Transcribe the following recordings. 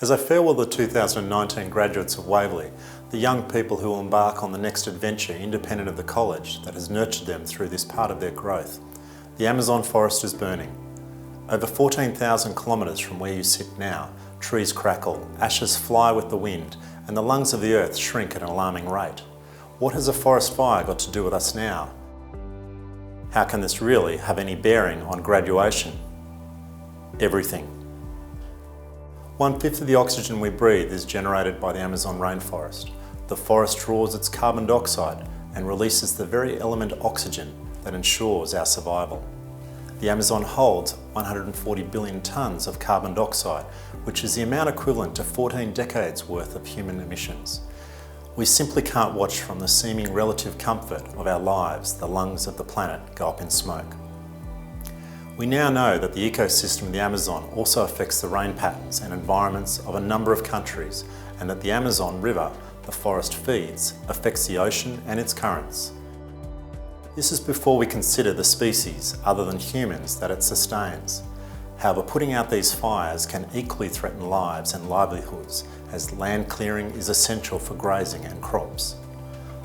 As I farewell the 2019 graduates of Waverley, the young people who will embark on the next adventure independent of the college that has nurtured them through this part of their growth, the Amazon forest is burning. Over 14,000 kilometres from where you sit now, trees crackle, ashes fly with the wind, and the lungs of the earth shrink at an alarming rate. What has a forest fire got to do with us now? How can this really have any bearing on graduation? Everything. 1/5 of the oxygen we breathe is generated by the Amazon rainforest. The forest draws its carbon dioxide and releases the very element oxygen that ensures our survival. The Amazon holds 140 billion tonnes of carbon dioxide, which is the amount equivalent to 14 decades worth of human emissions. We simply can't watch from the seeming relative comfort of our lives the lungs of the planet go up in smoke. We now know that the ecosystem of the Amazon also affects the rain patterns and environments of a number of countries, and that the Amazon River the forest feeds affects the ocean and its currents. This is before we consider the species other than humans that it sustains. However, putting out these fires can equally threaten lives and livelihoods, as land clearing is essential for grazing and crops.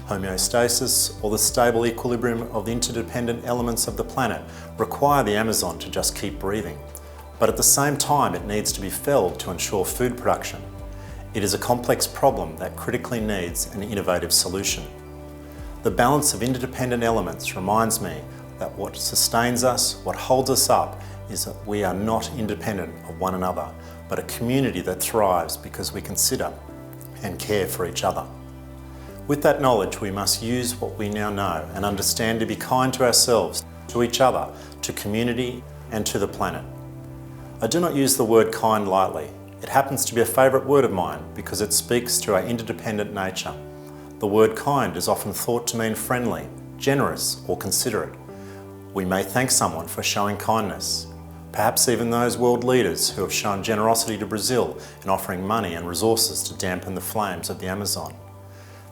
Homeostasis, or the stable equilibrium of the interdependent elements of the planet, require the Amazon to just keep breathing. But at the same time, it needs to be felled to ensure food production. It is a complex problem that critically needs an innovative solution. The balance of interdependent elements reminds me that what sustains us, what holds us up, is that we are not independent of one another, but a community that thrives because we consider and care for each other. With that knowledge, we must use what we now know and understand to be kind to ourselves, to each other, to community, and to the planet. I do not use the word kind lightly. It happens to be a favourite word of mine because it speaks to our interdependent nature. The word kind is often thought to mean friendly, generous, or considerate. We may thank someone for showing kindness, perhaps even those world leaders who have shown generosity to Brazil in offering money and resources to dampen the flames of the Amazon.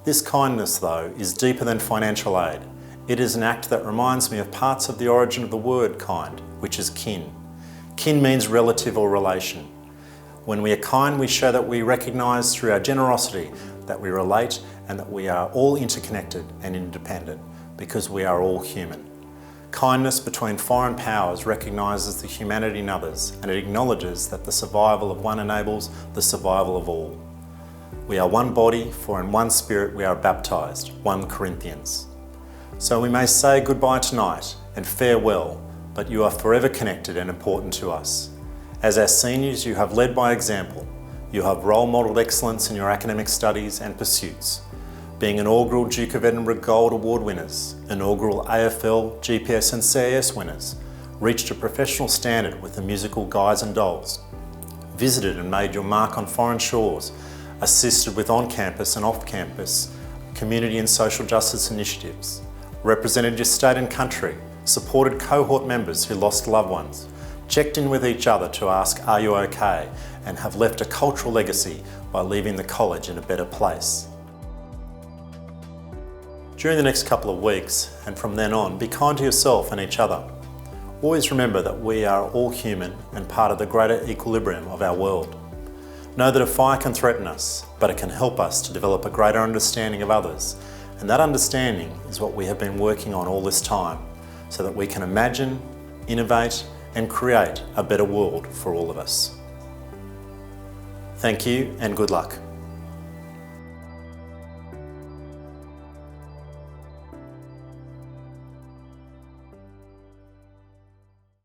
This kindness, though, is deeper than financial aid. It is an act that reminds me of parts of the origin of the word kind, which is kin. Kin means relative or relation. When we are kind, we show that we recognise through our generosity that we relate and that we are all interconnected and independent because we are all human. Kindness between foreign powers recognises the humanity in others, and it acknowledges that the survival of one enables the survival of all. We are one body, for in one spirit we are baptised, 1 Corinthians. So we may say goodbye tonight and farewell, but you are forever connected and important to us. As our seniors, you have led by example. You have role-modelled excellence in your academic studies and pursuits. Being inaugural Duke of Edinburgh Gold Award winners, inaugural AFL, GPS and CAS winners, reached a professional standard with the musical Guys and Dolls, visited and made your mark on foreign shores, assisted with on-campus and off-campus community and social justice initiatives, represented your state and country, supported cohort members who lost loved ones, checked in with each other to ask, "Are you okay?" and have left a cultural legacy by leaving the college in a better place. During the next couple of weeks, and from then on, be kind to yourself and each other. Always remember that we are all human and part of the greater equilibrium of our world. Know that a fire can threaten us, but it can help us to develop a greater understanding of others, and that understanding is what we have been working on all this time, so that we can imagine, innovate, and create a better world for all of us. Thank you and good luck.